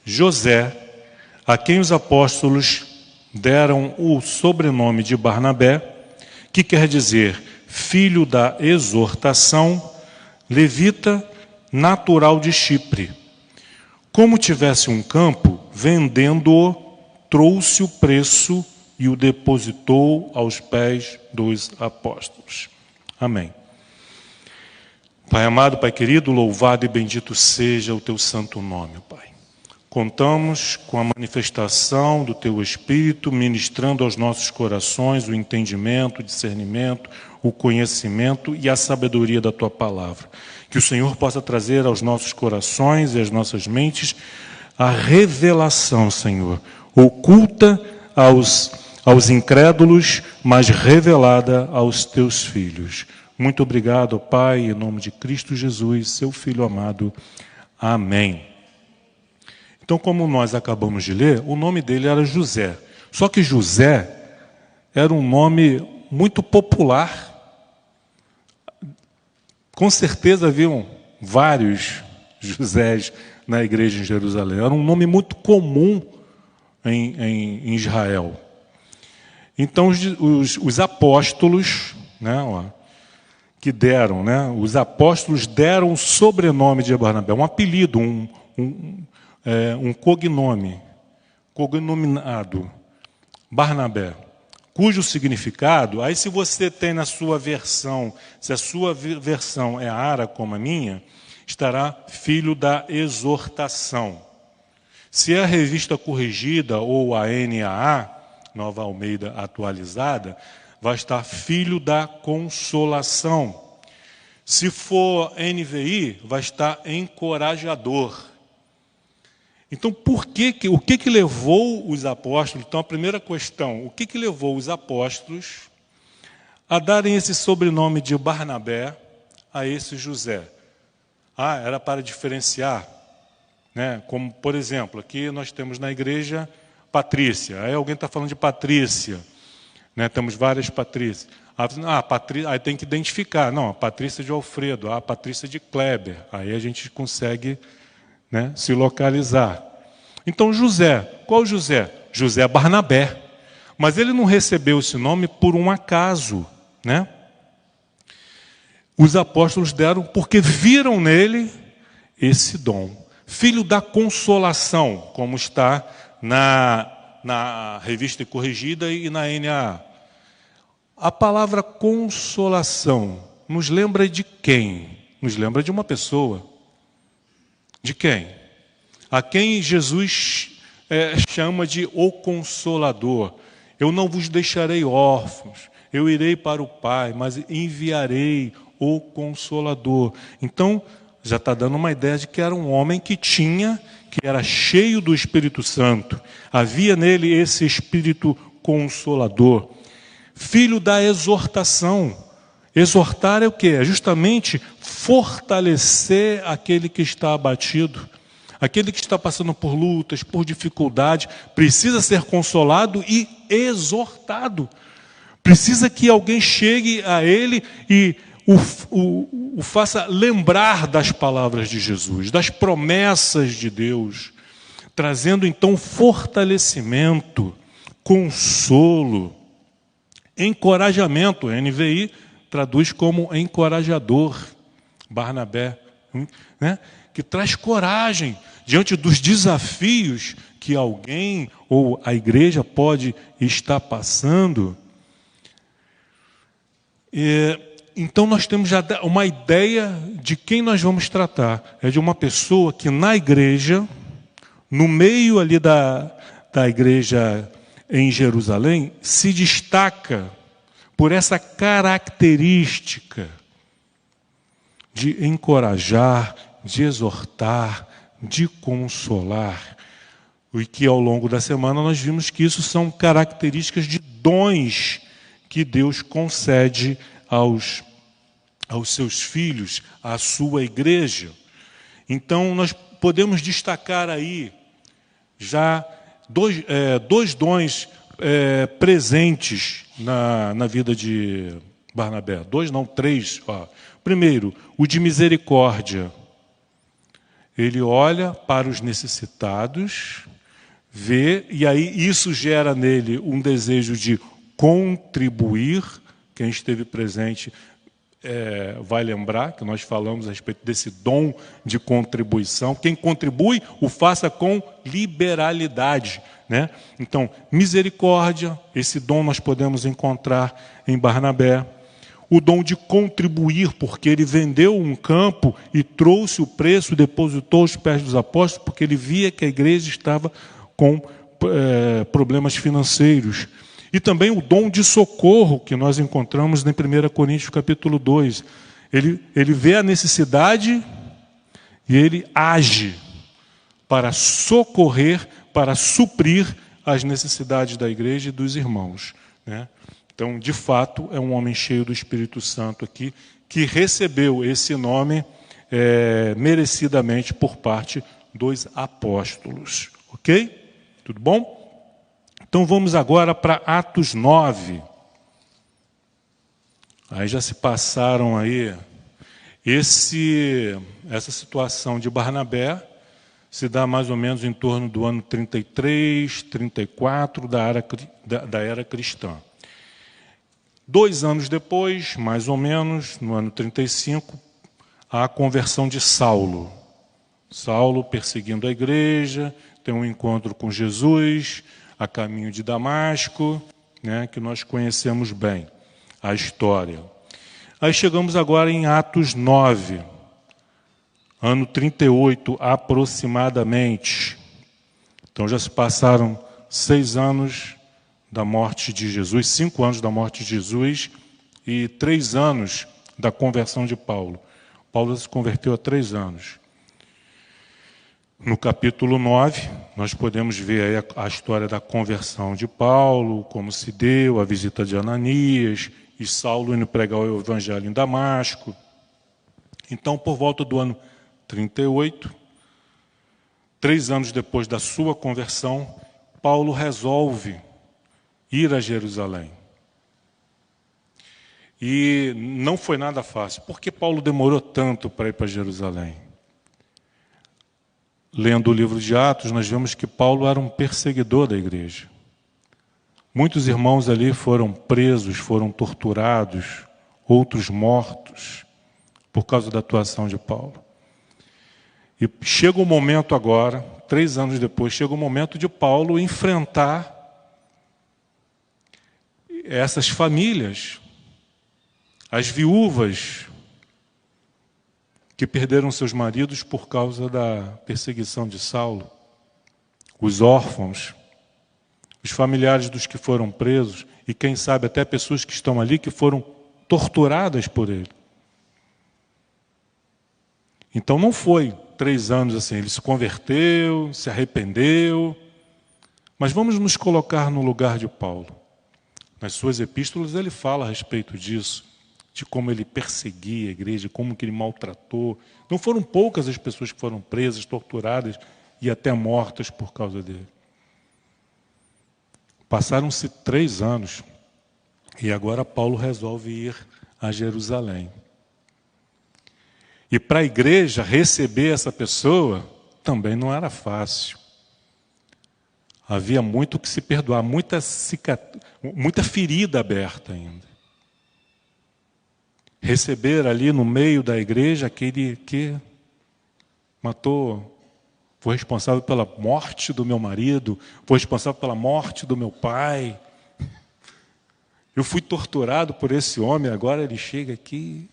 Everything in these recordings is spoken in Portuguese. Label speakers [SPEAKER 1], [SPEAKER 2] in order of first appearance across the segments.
[SPEAKER 1] José, a quem os apóstolos deram o sobrenome de Barnabé, que quer dizer filho da exortação, levita, natural de Chipre. Como tivesse um campo, vendendo-o, trouxe o preço e o depositou aos pés dos apóstolos. Amém. Pai amado, Pai querido, louvado e bendito seja o teu santo nome, Pai. Contamos com a manifestação do teu Espírito, ministrando aos nossos corações o entendimento, o discernimento, o conhecimento e a sabedoria da tua palavra. Que o Senhor possa trazer aos nossos corações e às nossas mentes a revelação, Senhor, oculta aos incrédulos, mas revelada aos teus filhos. Muito obrigado, Pai, em nome de Cristo Jesus, seu Filho amado. Amém. Então, como nós acabamos de ler, o nome dele era José. Só que José era um nome muito popular. Com certeza haviam vários Josés na igreja em Jerusalém. Era um nome muito comum em Israel. Então, os apóstolos, que deram, os apóstolos deram o sobrenome de Barnabé, um apelido, um cognome, cognominado, Barnabé, cujo significado, aí se você tem na sua versão, se a sua versão é ara como a minha, estará filho da exortação. Se é a Revista Corrigida ou a NAA, Nova Almeida Atualizada, vai estar filho da consolação. Se for NVI, vai estar encorajador. Então, o que levou os apóstolos? Então, a primeira questão, o que levou os apóstolos a darem esse sobrenome de Barnabé a esse José? Era para diferenciar, como, por exemplo, aqui nós temos na igreja Patrícia. Aí alguém está falando de Patrícia, temos várias Patrícias. Aí tem que identificar, não, a Patrícia de Alfredo, a Patrícia de Kleber. Aí a gente consegue se localizar. Então José, qual José? José Barnabé. Mas ele não recebeu esse nome por um acaso, Os apóstolos deram porque viram nele esse dom. Filho da consolação, como está na Revista Corrigida e na NAA. A palavra consolação nos lembra de quem? Nos lembra de uma pessoa. De quem? A quem Jesus chama de o Consolador. Eu não vos deixarei órfãos, eu irei para o Pai, mas enviarei o Consolador. Então, já está dando uma ideia de que era um homem que era cheio do Espírito Santo. Havia nele esse Espírito Consolador. Filho da exortação. Exortar é o quê? É justamente fortalecer aquele que está abatido. Aquele que está passando por lutas, por dificuldade, precisa ser consolado e exortado. Precisa que alguém chegue a ele e o faça lembrar das palavras de Jesus, das promessas de Deus, trazendo então fortalecimento, consolo, encorajamento. A NVI traduz como encorajador, Barnabé, que traz coragem diante dos desafios que alguém ou a igreja pode estar passando. Então nós temos já uma ideia de quem nós vamos tratar. É de uma pessoa que na igreja, no meio ali da igreja em Jerusalém, se destaca por essa característica de encorajar, de exortar, de consolar. E que ao longo da semana nós vimos que isso são características de dons que Deus concede aos seus filhos, à sua igreja. Então nós podemos destacar aí já dois dons presentes na vida de Barnabé. 2 não, 3. Primeiro, o de misericórdia. Ele olha para os necessitados, vê, e aí isso gera nele um desejo de contribuir. Quem esteve presente vai lembrar que nós falamos a respeito desse dom de contribuição. Quem contribui, o faça com liberalidade, né? Então, misericórdia, esse dom nós podemos encontrar em Barnabé. O dom de contribuir, porque ele vendeu um campo e trouxe o preço, depositou aos pés dos apóstolos, porque ele via que a igreja estava com problemas financeiros. E também o dom de socorro, que nós encontramos em 1 Coríntios capítulo 2. Ele vê a necessidade e ele age para socorrer, para suprir as necessidades da igreja e dos irmãos, né? Então, de fato, é um homem cheio do Espírito Santo aqui, que recebeu esse nome merecidamente por parte dos apóstolos. Ok? Tudo bom? Então vamos agora para Atos 9. Aí já se passaram aí. Essa situação de Barnabé se dá mais ou menos em torno do ano 33, 34 da era cristã. 2 anos depois, mais ou menos, no ano 35, há a conversão de Saulo. Saulo perseguindo a igreja, tem um encontro com Jesus, a caminho de Damasco, né, que nós conhecemos bem a história. Aí chegamos agora em Atos 9, ano 38 aproximadamente. Então já se passaram 6 anos da morte de Jesus, 5 anos da morte de Jesus e 3 anos da conversão de Paulo. Paulo se converteu há 3 anos. No capítulo 9, nós podemos ver aí a história da conversão de Paulo, como se deu, a visita de Ananias, e Saulo indo pregar o evangelho em Damasco. Então, por volta do ano 38, 3 anos depois da sua conversão, Paulo resolve ir a Jerusalém. E não foi nada fácil. Por que Paulo demorou tanto para ir para Jerusalém? Lendo o livro de Atos, nós vemos que Paulo era um perseguidor da igreja. Muitos irmãos ali foram presos, foram torturados, outros mortos, por causa da atuação de Paulo. E chega o momento agora, 3 anos depois, chega o momento de Paulo enfrentar essas famílias, as viúvas que perderam seus maridos por causa da perseguição de Saulo, os órfãos, os familiares dos que foram presos e, quem sabe, até pessoas que estão ali que foram torturadas por ele. Então não foi 3 anos assim, ele se converteu, se arrependeu, mas vamos nos colocar no lugar de Paulo. Nas suas epístolas ele fala a respeito disso, de como ele perseguia a igreja, como que ele maltratou. Não foram poucas as pessoas que foram presas, torturadas e até mortas por causa dele. Passaram-se 3 anos e agora Paulo resolve ir a Jerusalém. E para a igreja receber essa pessoa também não era fácil. Havia muito que se perdoar, muita ferida aberta ainda. Receber ali no meio da igreja aquele que matou, foi responsável pela morte do meu marido, foi responsável pela morte do meu pai. Eu fui torturado por esse homem, agora ele chega aqui.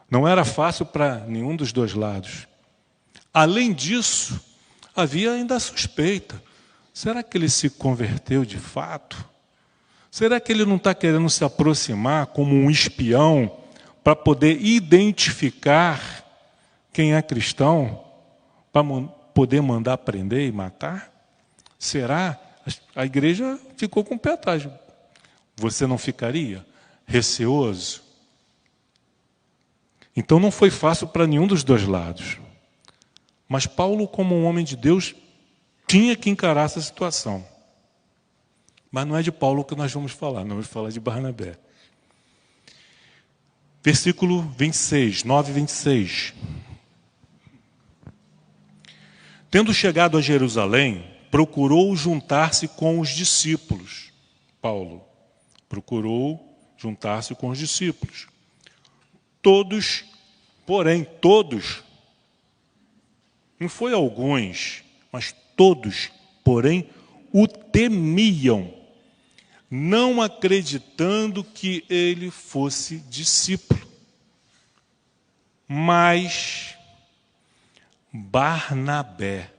[SPEAKER 1] Não era fácil para nenhum dos dois lados. Além disso, havia ainda a suspeita. Será que ele se converteu de fato? Será que ele não está querendo se aproximar como um espião para poder identificar quem é cristão, para poder mandar prender e matar? Será? A igreja ficou com o pé atrás. Você não ficaria receoso? Então não foi fácil para nenhum dos dois lados. Mas Paulo, como um homem de Deus, tinha que encarar essa situação. Mas não é de Paulo que nós vamos falar, nós vamos falar de Barnabé. Versículo 26, 9, 26. Tendo chegado a Jerusalém, procurou juntar-se com os discípulos. Paulo procurou juntar-se com os discípulos. Todos, porém, todos, não foi alguns, mas todos, porém, o temiam, não acreditando que ele fosse discípulo. Mas Barnabé,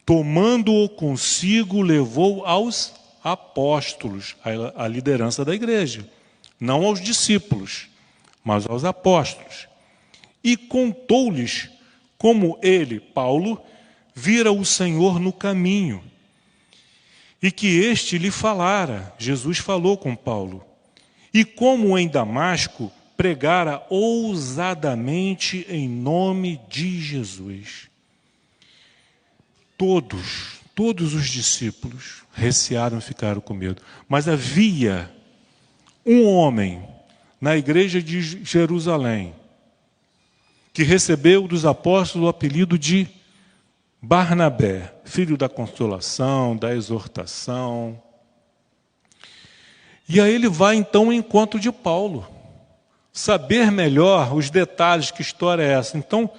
[SPEAKER 1] tomando-o consigo, levou aos apóstolos, a liderança da igreja, não aos discípulos, mas aos apóstolos, e contou-lhes como ele, Paulo, vira o Senhor no caminho, e que este lhe falara, Jesus falou com Paulo, e como em Damasco pregara ousadamente em nome de Jesus. Todos os discípulos recearam e ficaram com medo. Mas havia um homem na igreja de Jerusalém que recebeu dos apóstolos o apelido de Barnabé, filho da consolação, da exortação. E aí ele vai então ao encontro de Paulo, saber melhor os detalhes, que história é essa. Então,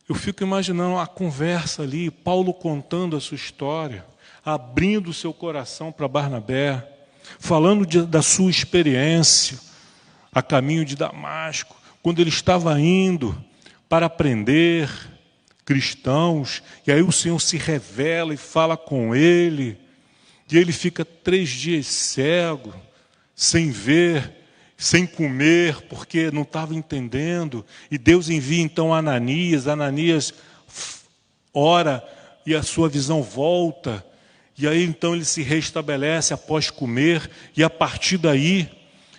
[SPEAKER 1] eu fico imaginando a conversa ali, Paulo contando a sua história, abrindo o seu coração para Barnabé, falando da sua experiência a caminho de Damasco, quando ele estava indo para aprender cristãos, e aí o Senhor se revela e fala com ele, e ele fica 3 dias cego, sem ver, sem comer, porque não estava entendendo, e Deus envia então Ananias ora, e a sua visão volta, e aí então ele se restabelece após comer, e a partir daí,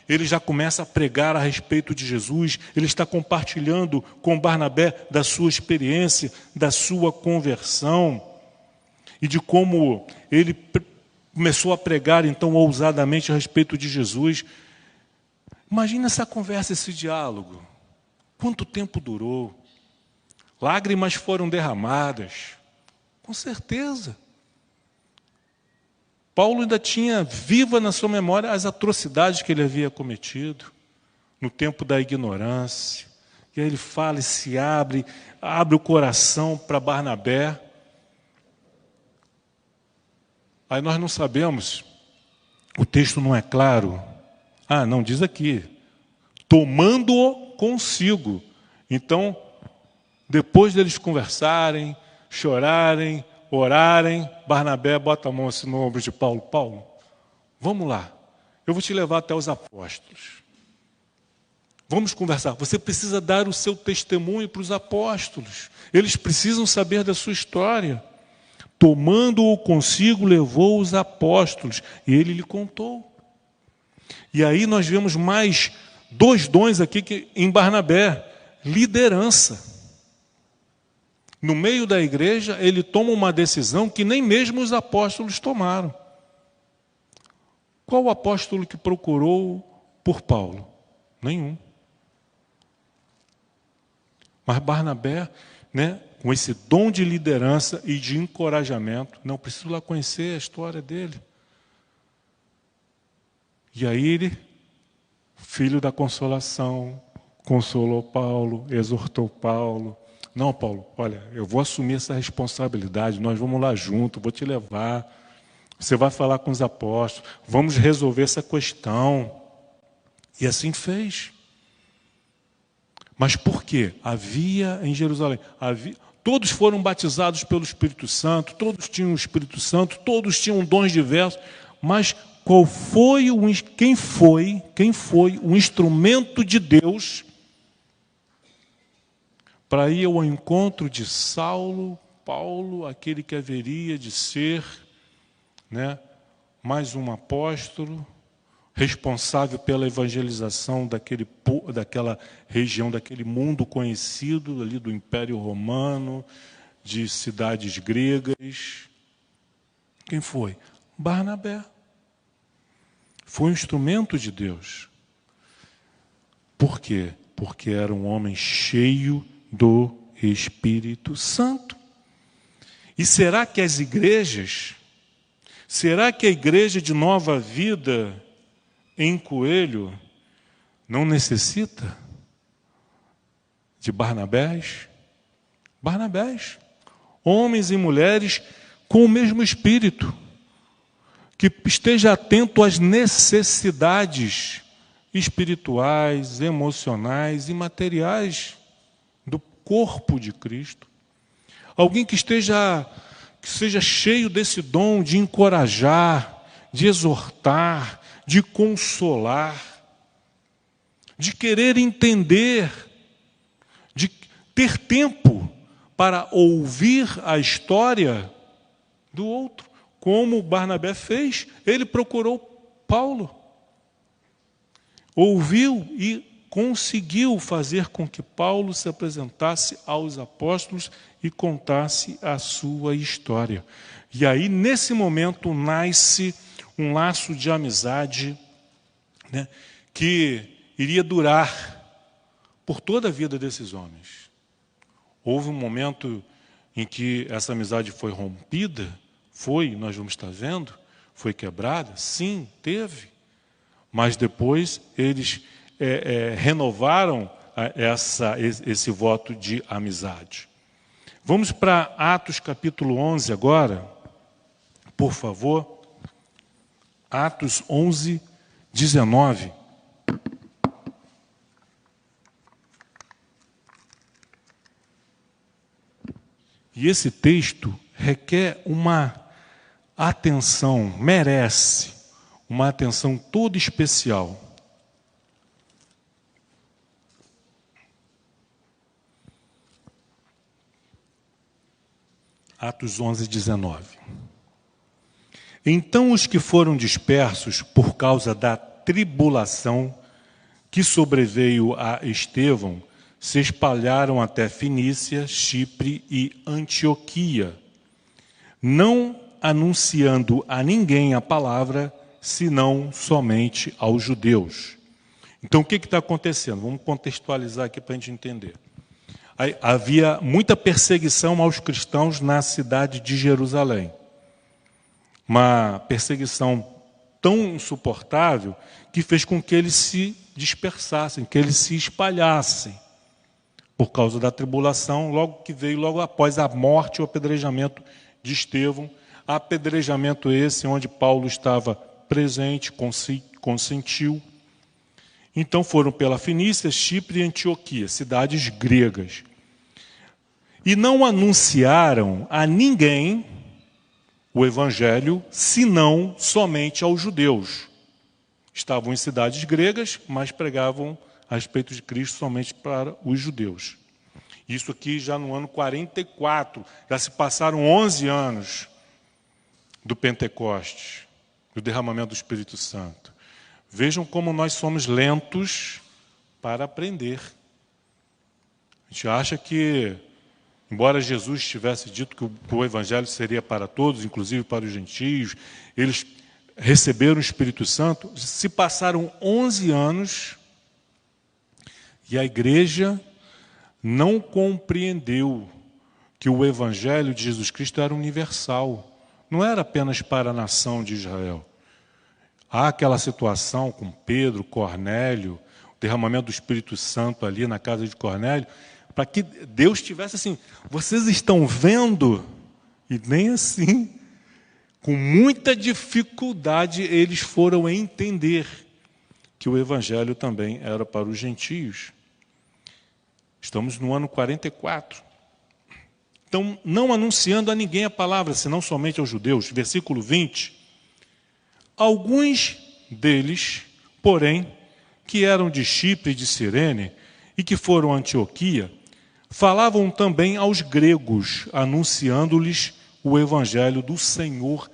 [SPEAKER 1] ele já começa a pregar a respeito de Jesus, ele está compartilhando com Barnabé da sua experiência, da sua conversão, e de como ele começou a pregar então ousadamente a respeito de Jesus. Imagina essa conversa, esse diálogo. Quanto tempo durou? Lágrimas foram derramadas. Com certeza. Paulo ainda tinha viva na sua memória as atrocidades que ele havia cometido no tempo da ignorância. E aí ele fala e se abre o coração para Barnabé. Aí nós não sabemos, o texto não é claro. Ah, não, diz aqui, tomando-o consigo. Então, depois deles conversarem, chorarem, orarem, Barnabé bota a mão assim no ombro de Paulo. Paulo, vamos lá, eu vou te levar até os apóstolos. Vamos conversar. Você precisa dar o seu testemunho para os apóstolos. Eles precisam saber da sua história. Tomando-o consigo, levou os apóstolos. E ele lhe contou. E aí nós vemos mais 2 dons aqui em Barnabé. Liderança. No meio da igreja, ele toma uma decisão que nem mesmo os apóstolos tomaram. Qual o apóstolo que procurou por Paulo? Nenhum. Mas Barnabé, com esse dom de liderança e de encorajamento, não preciso lá conhecer a história dele. E aí ele, filho da consolação, consolou Paulo, exortou Paulo. Não, Paulo, olha, eu vou assumir essa responsabilidade, nós vamos lá junto, vou te levar. Você vai falar com os apóstolos, vamos resolver essa questão. E assim fez. Mas por quê? Havia em Jerusalém, todos foram batizados pelo Espírito Santo, todos tinham o Espírito Santo, todos tinham dons diversos, mas quem foi o instrumento de Deus para ir ao encontro de Saulo, Paulo, aquele que haveria de ser, mais um apóstolo, responsável pela evangelização daquela região, daquele mundo conhecido ali do Império Romano, de cidades gregas. Quem foi? Barnabé. Foi um instrumento de Deus. Por quê? Porque era um homem cheio do Espírito Santo. E será que as igrejas, será que a igreja de Nova Vida em Coelho não necessita de Barnabés? Barnabés, homens e mulheres com o mesmo espírito, que esteja atento às necessidades espirituais, emocionais e materiais do corpo de Cristo. Alguém que seja cheio desse dom de encorajar, de exortar, de consolar, de querer entender, de ter tempo para ouvir a história do outro, como Barnabé fez. Ele procurou Paulo, ouviu e conseguiu fazer com que Paulo se apresentasse aos apóstolos e contasse a sua história. E aí, nesse momento, nasce um laço de amizade, né, que iria durar por toda a vida desses homens. Houve um momento em que essa amizade foi rompida, nós vamos estar vendo, foi quebrada, sim, teve. Mas depois eles renovaram esse voto de amizade. Vamos para Atos capítulo 11 agora, por favor. Atos 11, 19. E esse texto requer uma atenção, merece uma atenção toda especial. Atos 11, 19. Então os que foram dispersos por causa da tribulação que sobreveio a Estevão se espalharam até Fenícia, Chipre e Antioquia, não anunciando a ninguém a palavra, senão somente aos judeus. Então o que está acontecendo? Vamos contextualizar aqui para a gente entender. Havia muita perseguição aos cristãos na cidade de Jerusalém. Uma perseguição tão insuportável que fez com que eles se dispersassem, que eles se espalhassem. Por causa da tribulação, que veio logo após a morte e o apedrejamento de Estevão. Apedrejamento esse onde Paulo estava presente, consentiu. Então foram pela Fenícia, Chipre e Antioquia, cidades gregas. E não anunciaram a ninguém o evangelho, senão somente aos judeus. Estavam em cidades gregas, mas pregavam a respeito de Cristo somente para os judeus. Isso aqui já no ano 44, já se passaram 11 anos do Pentecostes, do derramamento do Espírito Santo. Vejam como nós somos lentos para aprender. A gente acha que, embora Jesus tivesse dito que o Evangelho seria para todos, inclusive para os gentios, eles receberam o Espírito Santo, se passaram 11 anos e a igreja não compreendeu que o Evangelho de Jesus Cristo era universal, não era apenas para a nação de Israel. Há aquela situação com Pedro, Cornélio, o derramamento do Espírito Santo ali na casa de Cornélio, para que Deus tivesse assim, vocês estão vendo? E nem assim, com muita dificuldade, eles foram entender que o Evangelho também era para os gentios. Estamos no ano 44. Então, não anunciando a ninguém a palavra, senão somente aos judeus. Versículo 20. Alguns deles, porém, que eram de Chipre e de Cirene, e que foram a Antioquia, falavam também aos gregos, anunciando-lhes o evangelho do Senhor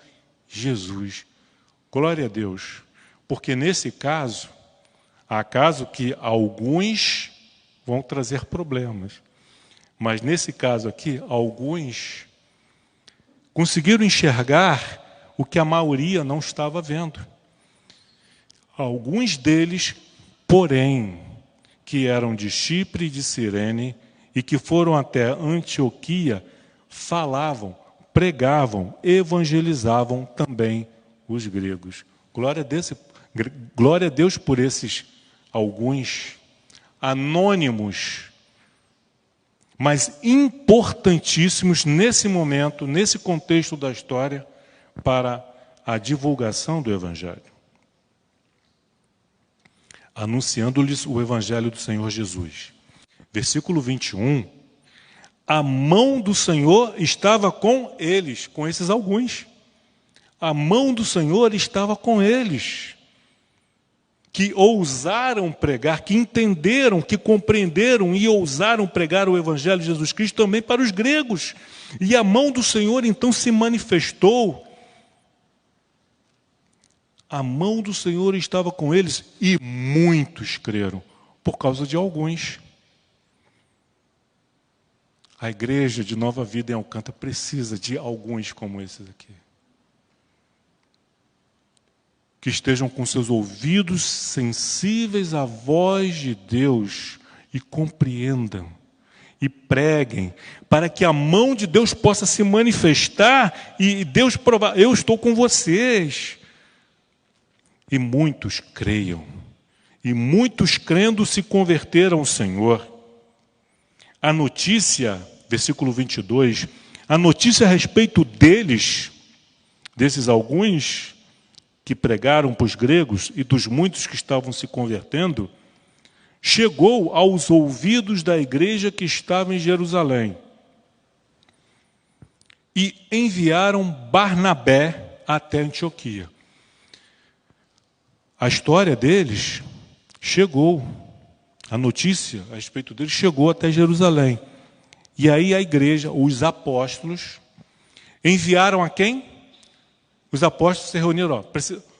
[SPEAKER 1] Jesus. Glória a Deus. Porque nesse caso, há caso que alguns vão trazer problemas. Mas nesse caso aqui, alguns conseguiram enxergar o que a maioria não estava vendo. Alguns deles, porém, que eram de Chipre e de Cirene, e que foram até Antioquia falavam, pregavam, evangelizavam também os gregos. Glória a Deus por esses alguns anônimos, mas importantíssimos nesse momento, nesse contexto da história, para a divulgação do Evangelho. Anunciando-lhes o Evangelho do Senhor Jesus. Versículo 21, a mão do Senhor estava com eles, com esses alguns. A mão do Senhor estava com eles, que ousaram pregar, que entenderam, que compreenderam e ousaram pregar o Evangelho de Jesus Cristo também para os gregos. E a mão do Senhor então se manifestou. A mão do Senhor estava com eles e muitos creram, por causa de alguns. A igreja de Nova Vida em Alcântara precisa de alguns como esses aqui. Que estejam com seus ouvidos sensíveis à voz de Deus e compreendam e preguem, para que a mão de Deus possa se manifestar e Deus provar, eu estou com vocês. E muitos creiam, e muitos crendo se converteram ao Senhor. A notícia, versículo 22, a notícia a respeito deles, desses alguns que pregaram para os gregos e dos muitos que estavam se convertendo, chegou aos ouvidos da igreja que estava em Jerusalém. E enviaram Barnabé até Antioquia. A história deles chegou, a notícia a respeito deles chegou até Jerusalém. E aí a igreja, os apóstolos, enviaram a quem? Os apóstolos se reuniram.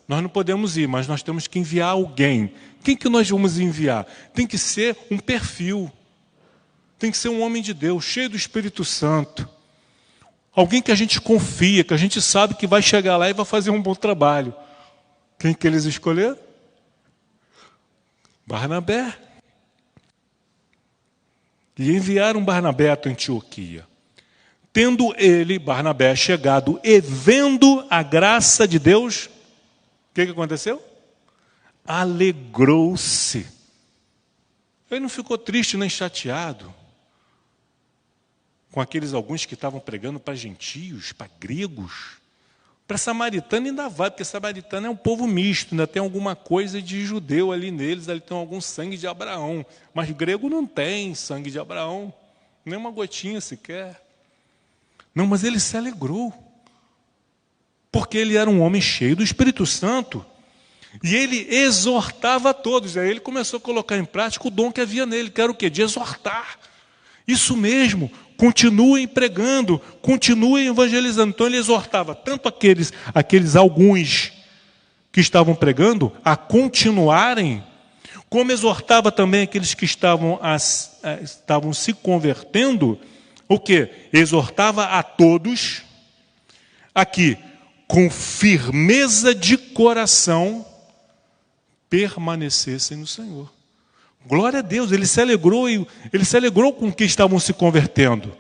[SPEAKER 1] Nós não podemos ir, mas nós temos que enviar alguém. Quem que nós vamos enviar? Tem que ser um perfil. Tem que ser um homem de Deus, cheio do Espírito Santo. Alguém que a gente confia, que a gente sabe que vai chegar lá e vai fazer um bom trabalho. Quem que eles escolheram? Barnabé. E enviaram Barnabé a Antioquia. Tendo ele, Barnabé, chegado e vendo a graça de Deus, o que aconteceu? Alegrou-se. Ele não ficou triste nem chateado com aqueles alguns que estavam pregando para gentios, para gregos. Para samaritano ainda vai, porque samaritano é um povo misto, ainda tem alguma coisa de judeu ali neles, ali tem algum sangue de Abraão. Mas grego não tem sangue de Abraão, nem uma gotinha sequer. Não, mas ele se alegrou, porque ele era um homem cheio do Espírito Santo, e ele exortava a todos. Aí ele começou a colocar em prática o dom que havia nele, que era o quê? De exortar. Isso mesmo, continuem pregando, continuem evangelizando. Então ele exortava tanto aqueles alguns que estavam pregando a continuarem, como exortava também aqueles que estavam se convertendo, o quê? Exortava a todos a que, com firmeza de coração, permanecessem no Senhor. Glória a Deus, ele se alegrou com que estavam se convertendo.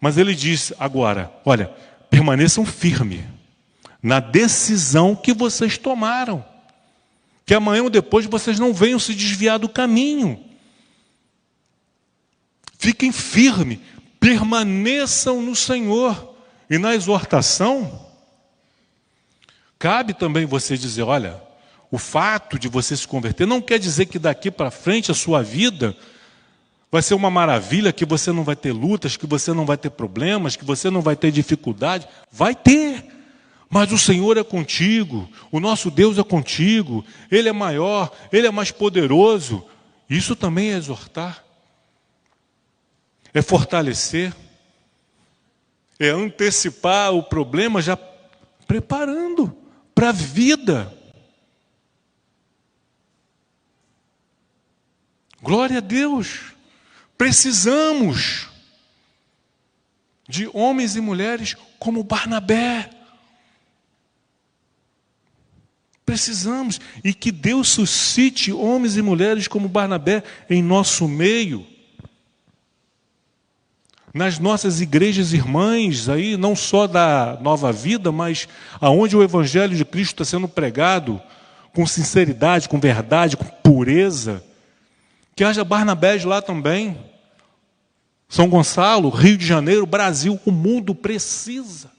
[SPEAKER 1] Mas ele disse agora, olha, permaneçam firmes na decisão que vocês tomaram. Que amanhã ou depois vocês não venham se desviar do caminho. Fiquem firmes, permaneçam no Senhor. E na exortação, cabe também você dizer, olha, o fato de você se converter não quer dizer que daqui para frente a sua vida vai ser uma maravilha, que você não vai ter lutas, que você não vai ter problemas, que você não vai ter dificuldade. Vai ter, mas o Senhor é contigo, o nosso Deus é contigo, Ele é maior, Ele é mais poderoso. Isso também é exortar, é fortalecer, é antecipar o problema já preparando para a vida. Glória a Deus. Precisamos de homens e mulheres como Barnabé. Precisamos. E que Deus suscite homens e mulheres como Barnabé em nosso meio. nas nossas igrejas irmãs, aí, não só da Nova Vida, mas aonde o Evangelho de Cristo está sendo pregado, com sinceridade, com verdade, com pureza, que haja Barnabés lá também. São Gonçalo, Rio de Janeiro, Brasil, o mundo precisa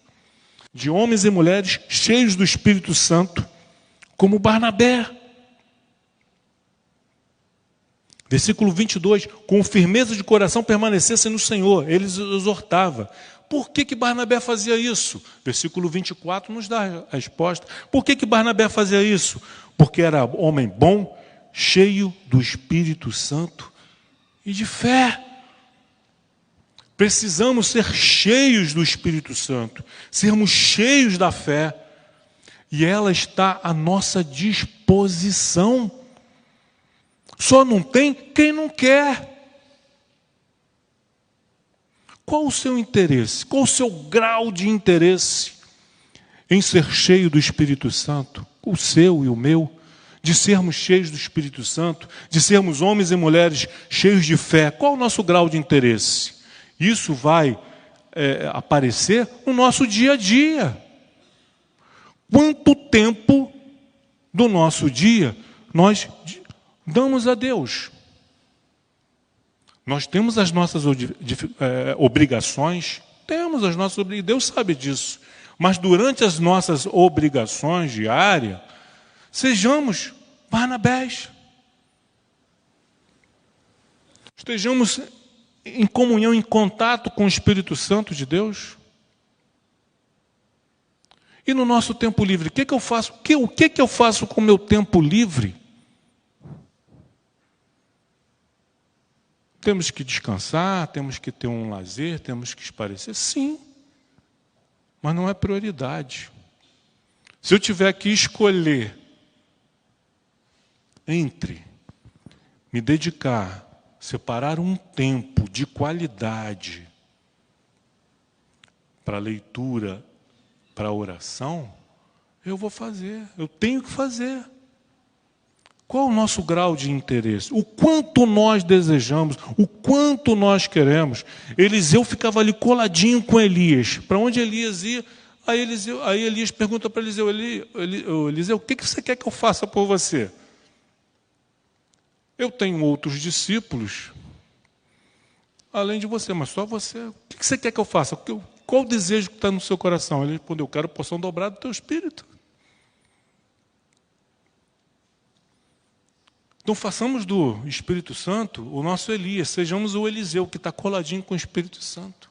[SPEAKER 1] de homens e mulheres cheios do Espírito Santo, como Barnabé. Versículo 22, com firmeza de coração permanecessem no Senhor, ele os exortava. Por que Barnabé fazia isso? Versículo 24 nos dá a resposta. Por que Barnabé fazia isso? Porque era homem bom, cheio do Espírito Santo e de fé. Precisamos ser cheios do Espírito Santo, sermos cheios da fé, e ela está à nossa disposição. Só não tem quem não quer. Qual o seu interesse? Qual o seu grau de interesse em ser cheio do Espírito Santo? O seu e o meu, de sermos cheios do Espírito Santo, de sermos homens e mulheres cheios de fé. Qual o nosso grau de interesse? Isso vai aparecer no nosso dia a dia. Quanto tempo do nosso dia nós damos a Deus? Nós temos as nossas obrigações, temos as nossas obrigações, Deus sabe disso. Mas durante as nossas obrigações diárias, sejamos Barnabés. Estejamos em comunhão, em contato com o Espírito Santo de Deus. E no nosso tempo livre, o que eu faço? O que eu faço com o meu tempo livre? Temos que descansar, temos que ter um lazer, temos que espairecer. Sim, mas não é prioridade. Se eu tiver que escolher entre me dedicar, separar um tempo de qualidade para leitura, para oração, eu vou fazer, eu tenho que fazer. Qual o nosso grau de interesse? O quanto nós desejamos, o quanto nós queremos. Eliseu ficava ali coladinho com Elias. Para onde Elias ia? Aí Elias pergunta para Eliseu, Eliseu, o que você quer que eu faça por você? Eu tenho outros discípulos, além de você, mas só você. O que você quer que eu faça? Qual o desejo que está no seu coração? Ele respondeu, eu quero porção dobrada do teu espírito. Então façamos do Espírito Santo o nosso Elias, sejamos o Eliseu que está coladinho com o Espírito Santo.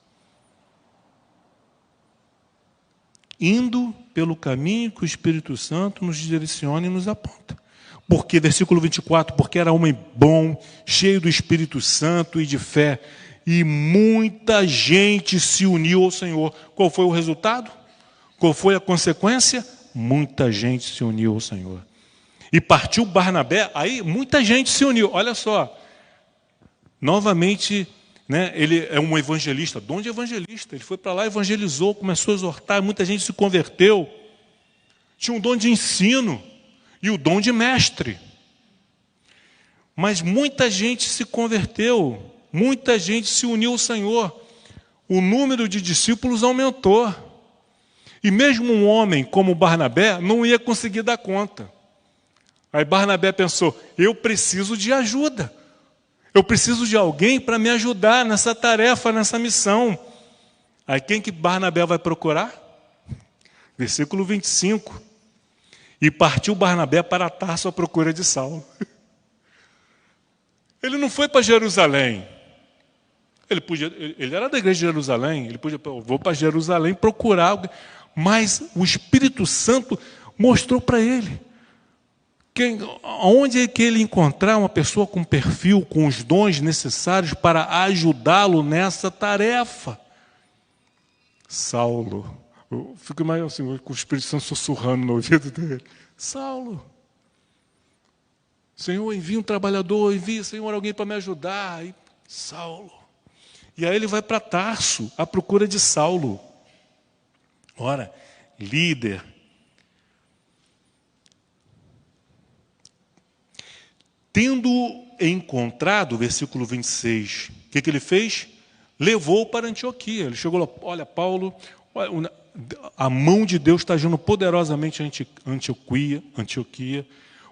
[SPEAKER 1] Indo pelo caminho que o Espírito Santo nos direciona e nos aponta. Porque, versículo 24, porque era homem bom, cheio do Espírito Santo e de fé, e muita gente se uniu ao Senhor. Qual foi o resultado? Qual foi a consequência? Muita gente se uniu ao Senhor. E partiu Barnabé, aí muita gente se uniu. Olha só, novamente, né, ele é um evangelista, dom de evangelista. Ele foi para lá, evangelizou, começou a exortar, muita gente se converteu. Tinha um dom de ensino e o dom de mestre. Mas muita gente se converteu, muita gente se uniu ao Senhor. O número de discípulos aumentou. E mesmo um homem como Barnabé não ia conseguir dar conta. Aí Barnabé pensou, eu preciso de ajuda. Eu preciso de alguém para me ajudar nessa tarefa, nessa missão. Aí quem que Barnabé vai procurar? Versículo 25. E partiu Barnabé para Tarso à procura de Saulo. Ele não foi para Jerusalém. Ele era da igreja de Jerusalém. Ele podia, vou para Jerusalém procurar alguém. Mas o Espírito Santo mostrou para ele. Onde é que ele encontrar uma pessoa com perfil, com os dons necessários para ajudá-lo nessa tarefa? Saulo. Eu fico mais assim, com o Espírito Santo sussurrando no ouvido dele. Saulo. Senhor, envia um trabalhador, envia, Senhor, alguém para me ajudar. E, Saulo. E aí ele vai para Tarso, à procura de Saulo. Ora, líder. Tendo encontrado, versículo 26, o que ele fez? levou para Antioquia. Ele chegou lá, olha, Paulo, olha, a mão de Deus está agindo poderosamente em Antioquia.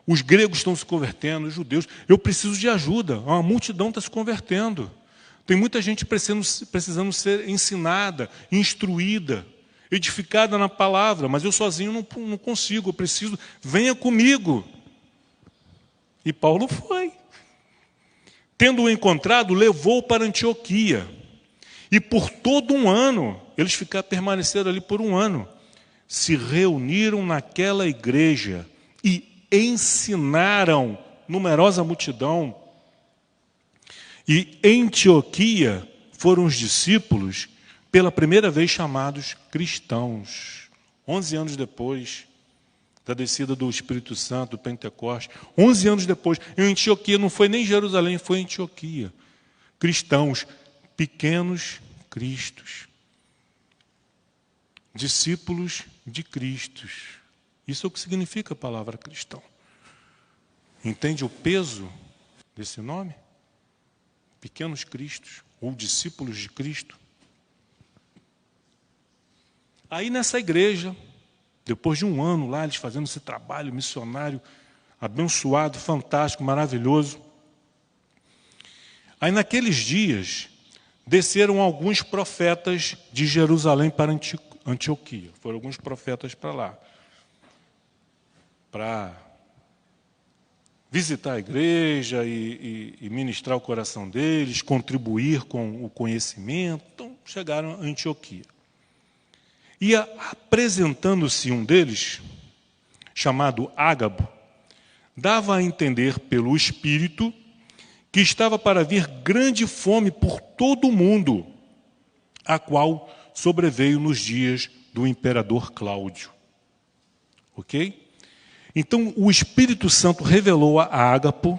[SPEAKER 1] Os gregos estão se convertendo, os judeus. Eu preciso de ajuda. Uma multidão está se convertendo. Tem muita gente precisando ser ensinada, instruída, edificada na palavra, mas eu sozinho não consigo, eu preciso, venha comigo. E Paulo foi. Tendo-o encontrado, levou para Antioquia. E por todo um ano, eles permaneceram ali por um ano, se reuniram naquela igreja e ensinaram numerosa multidão. E em Antioquia foram os discípulos, pela primeira vez chamados cristãos. 11 anos depois da descida do Espírito Santo, do Pentecostes. 11 anos depois, em Antioquia, não foi nem Jerusalém, foi Antioquia. Cristãos, pequenos cristos. Discípulos de Cristos. Isso é o que significa a palavra cristão. Entende o peso desse nome? Pequenos cristos, ou discípulos de Cristo. Aí nessa igreja, depois de um ano lá, eles fazendo esse trabalho missionário, abençoado, fantástico, maravilhoso. Aí naqueles dias, desceram alguns profetas de Jerusalém para Antioquia. Foram alguns profetas para lá, para visitar a igreja e ministrar o coração deles, contribuir com o conhecimento. Então, chegaram a Antioquia. E apresentando-se um deles, chamado Ágabo, dava a entender pelo Espírito que estava para vir grande fome por todo o mundo, a qual sobreveio nos dias do imperador Cláudio. Ok? Então, o Espírito Santo revelou a Ágabo,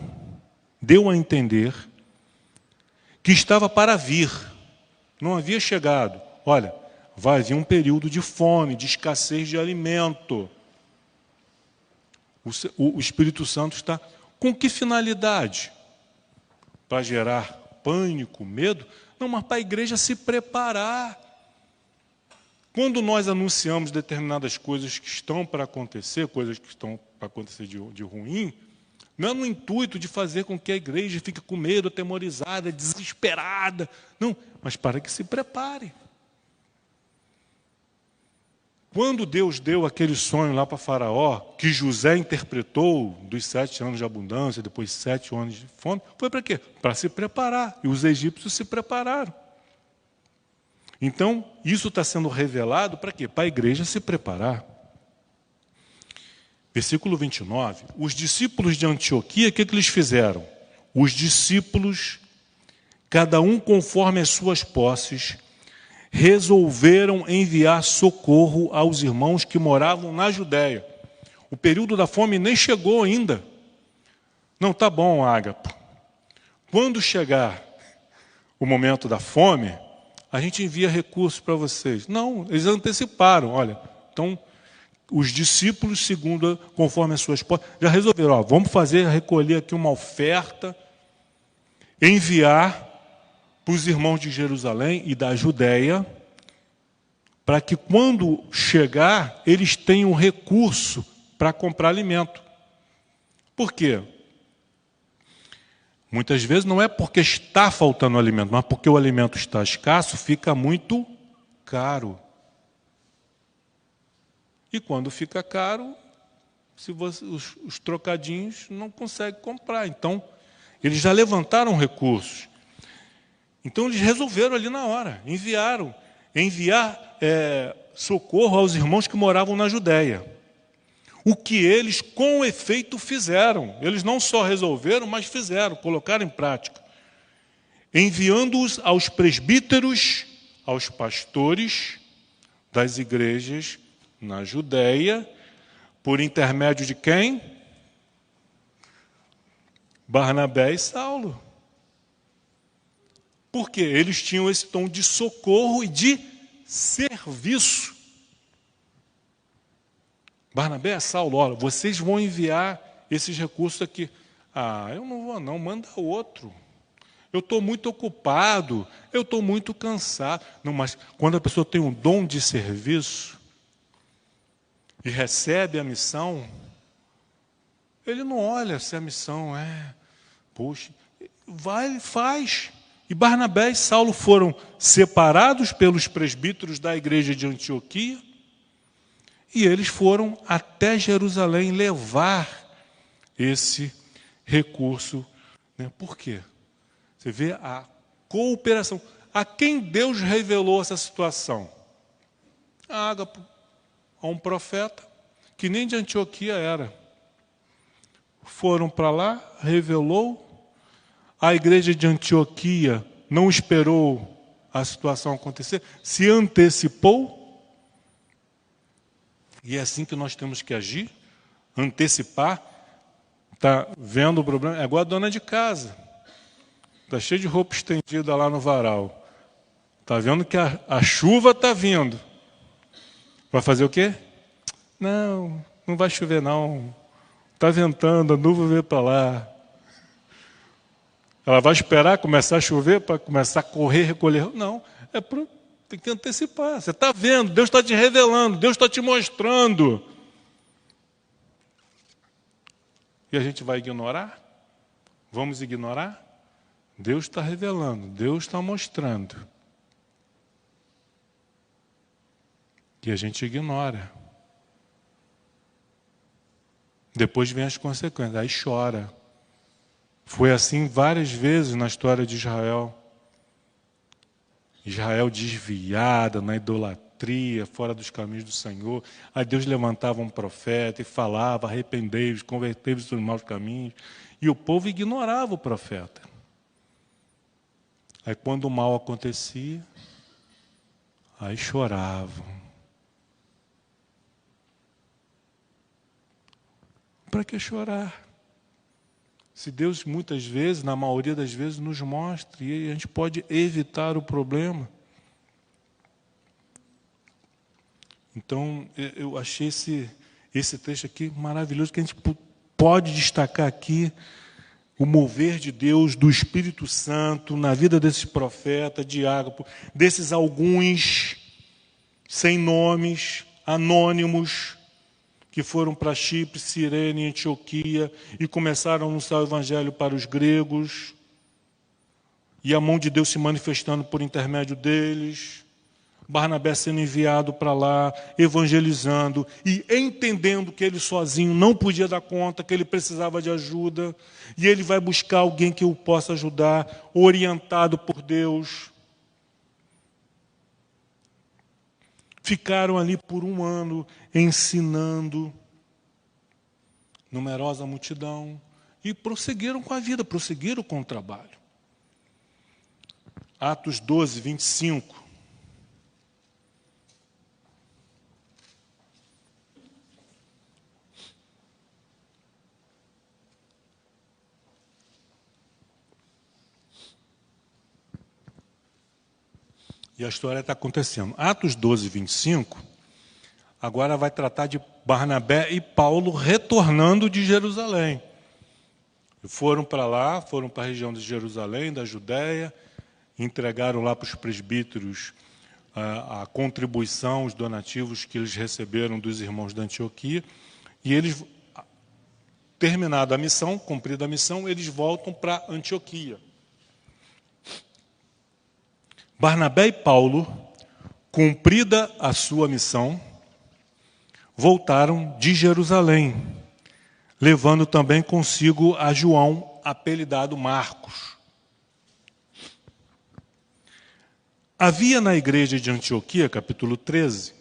[SPEAKER 1] deu a entender que estava para vir, não havia chegado. Olha, vai vir um período de fome, de escassez de alimento. O Espírito Santo está... Com que finalidade? Para gerar pânico, medo? Não, mas para a igreja se preparar. Quando nós anunciamos determinadas coisas que estão para acontecer, coisas que estão para acontecer de ruim, não é no intuito de fazer com que a igreja fique com medo, atemorizada, desesperada. Não, mas para que se prepare. Quando Deus deu aquele sonho lá para Faraó, que José interpretou dos 7 anos de abundância, depois 7 anos de fome, foi para quê? Para se preparar. E os egípcios se prepararam. Então, isso está sendo revelado para quê? Para a igreja se preparar. Versículo 29. Os discípulos de Antioquia, o que eles fizeram? Os discípulos, cada um conforme as suas posses, resolveram enviar socorro aos irmãos que moravam na Judéia. O período da fome nem chegou ainda. Não, tá bom, Ágabo. Quando chegar o momento da fome, a gente envia recursos para vocês. Não, eles anteciparam. Olha, então, os discípulos, conforme as suas posses, já resolveram, ó, vamos recolher aqui uma oferta, enviar para os irmãos de Jerusalém e da Judéia, para que quando chegar, eles tenham recurso para comprar alimento. Por quê? Muitas vezes não é porque está faltando alimento, mas porque o alimento está escasso, fica muito caro. E quando fica caro, os trocadinhos não conseguem comprar. Então, eles já levantaram recursos. Então, eles resolveram ali na hora, enviar socorro aos irmãos que moravam na Judéia. O que eles, com efeito, fizeram. Eles não só resolveram, mas fizeram, colocaram em prática. Enviando-os aos presbíteros, aos pastores das igrejas na Judéia, por intermédio de quem? Barnabé e Saulo. Porque eles tinham esse tom de socorro e de serviço. Barnabé e Saulo, olha, vocês vão enviar esses recursos aqui. Ah, eu não vou não, manda outro. eu estou muito ocupado, eu estou muito cansado. Não, mas quando a pessoa tem um dom de serviço e recebe a missão, ele não olha se a missão é, poxa, vai e faz. E Barnabé e Saulo foram separados pelos presbíteros da igreja de Antioquia e eles foram até Jerusalém levar esse recurso. Por quê? Você vê a cooperação. A quem Deus revelou essa situação? A Ágapo, a um profeta que nem de Antioquia era. Foram para lá, revelou. A igreja de Antioquia não esperou a situação acontecer, se antecipou. E é assim que nós temos que agir, antecipar. Está vendo o problema? É igual a dona de casa. Está cheio de roupa estendida lá no varal. Está vendo que a chuva está vindo. Vai fazer o quê? Não, não vai chover não. Está ventando, a nuvem veio para lá. Ela vai esperar começar a chover para começar a correr, recolher? Não, tem que antecipar. Você está vendo, Deus está te revelando, Deus está te mostrando. E a gente vai ignorar? Vamos ignorar? Deus está revelando, Deus está mostrando. E a gente ignora. Depois vem as consequências, aí chora. Foi assim várias vezes na história de Israel. Israel desviada, na idolatria, fora dos caminhos do Senhor. Aí Deus levantava um profeta e falava, arrependei-vos, convertei-vos dos maus caminhos. E o povo ignorava o profeta. Aí quando o mal acontecia, aí choravam. Para que chorar? Se Deus muitas vezes, na maioria das vezes, nos mostra e a gente pode evitar o problema. Então, eu achei esse texto aqui maravilhoso, que a gente pode destacar aqui o mover de Deus, do Espírito Santo, na vida desses profetas, de Ágapo, desses alguns sem nomes, anônimos, que foram para Chipre, Cirene e Antioquia e começaram a anunciar o evangelho para os gregos, e a mão de Deus se manifestando por intermédio deles, Barnabé sendo enviado para lá, evangelizando e entendendo que ele sozinho não podia dar conta, que ele precisava de ajuda, e ele vai buscar alguém que o possa ajudar, orientado por Deus. Ficaram ali por 1 ano ensinando numerosa multidão e prosseguiram com a vida, prosseguiram com o trabalho. Atos 12, 25. E a história está acontecendo. Atos 12, 25, agora vai tratar de Barnabé e Paulo retornando de Jerusalém. Foram para lá, foram para a região de Jerusalém, da Judéia, entregaram lá para os presbíteros a contribuição, os donativos que eles receberam dos irmãos da Antioquia, e eles, terminada a missão, cumprida a missão, eles voltam para Antioquia. Barnabé e Paulo, cumprida a sua missão, voltaram de Jerusalém, levando também consigo a João, apelidado Marcos. Havia na igreja de Antioquia, capítulo 13,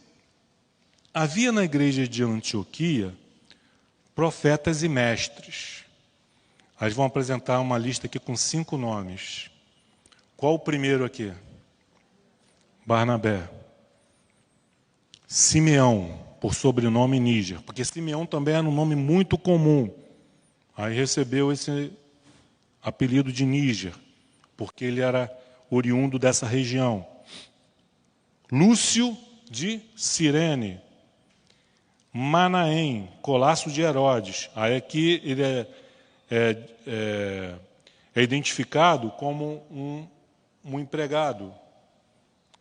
[SPEAKER 1] havia na igreja de Antioquia profetas e mestres. Eles vão apresentar uma lista aqui com 5 nomes. Qual o primeiro aqui? Barnabé. Simeão, por sobrenome Níger, porque Simeão também era um nome muito comum. Aí recebeu esse apelido de Níger, porque ele era oriundo dessa região. Lúcio de Cirene. Manaém, Colasso de Herodes. Aí aqui ele é identificado como um empregado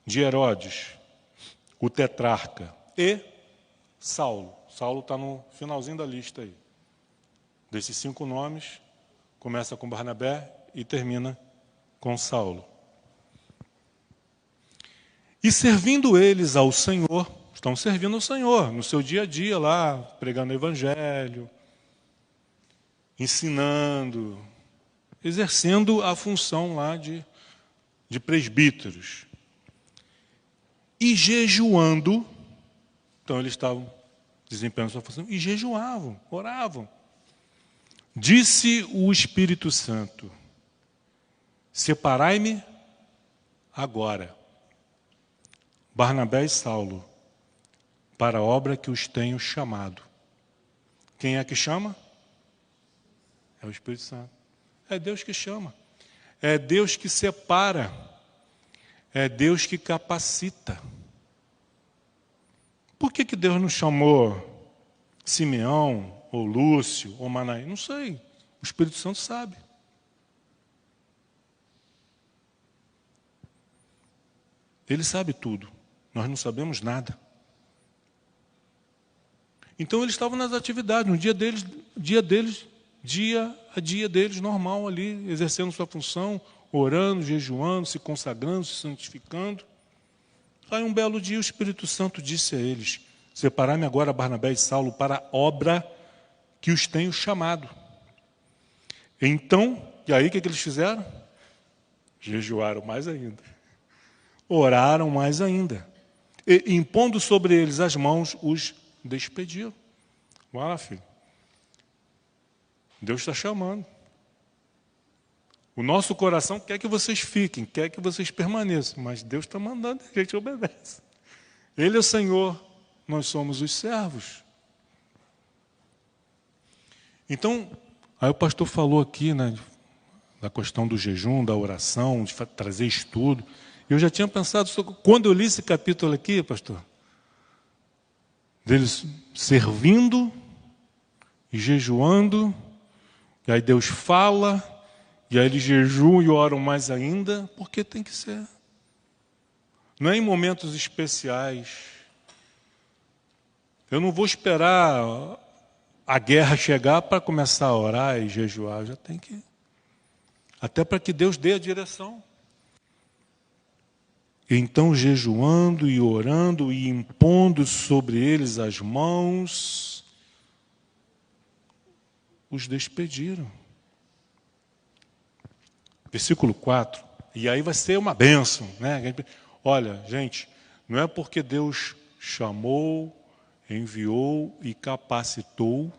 [SPEAKER 1] de Herodes, o tetrarca, e Saulo. Saulo está no finalzinho da lista aí. Desses 5 nomes, começa com Barnabé e termina com Saulo. E servindo eles ao Senhor, estão servindo ao Senhor no seu dia a dia lá, pregando o evangelho, ensinando, exercendo a função lá de presbíteros. E jejuando, então eles estavam desempenhando sua função, e jejuavam, oravam. Disse o Espírito Santo: separai-me agora, Barnabé e Saulo, para a obra que os tenho chamado. Quem é que chama? É o Espírito Santo. É Deus que chama. É Deus que separa. É Deus que capacita. Por que Deus não chamou Simeão, ou Lúcio, ou Manaí? Não sei. O Espírito Santo sabe. Ele sabe tudo. Nós não sabemos nada. Então eles estavam nas atividades, no dia a dia deles, normal ali, exercendo sua função, orando, jejuando, se consagrando, se santificando. Aí um belo dia o Espírito Santo disse a eles: separai-me agora Barnabé e Saulo para a obra que os tenho chamado. Então, e aí o que eles fizeram? Jejuaram mais ainda. Oraram mais ainda. E, impondo sobre eles as mãos, os despediram. Vai lá, filho. Deus está chamando. O nosso coração quer que vocês fiquem, quer que vocês permaneçam, mas Deus está mandando, a gente obedece. Ele é o Senhor, nós somos os servos. Então, aí o pastor falou aqui, né, da questão do jejum, da oração, de trazer estudo. Eu já tinha pensado, quando eu li esse capítulo aqui, pastor, deles servindo e jejuando, e aí Deus fala, e aí eles jejuam e oram mais ainda, porque tem que ser. Não é em momentos especiais. Eu não vou esperar a guerra chegar para começar a orar e jejuar, já tem que. Até para que Deus dê a direção. Então, jejuando e orando e impondo sobre eles as mãos, os despediram. Versículo 4, e aí vai ser uma bênção, né? Olha, gente, não é porque Deus chamou, enviou e capacitou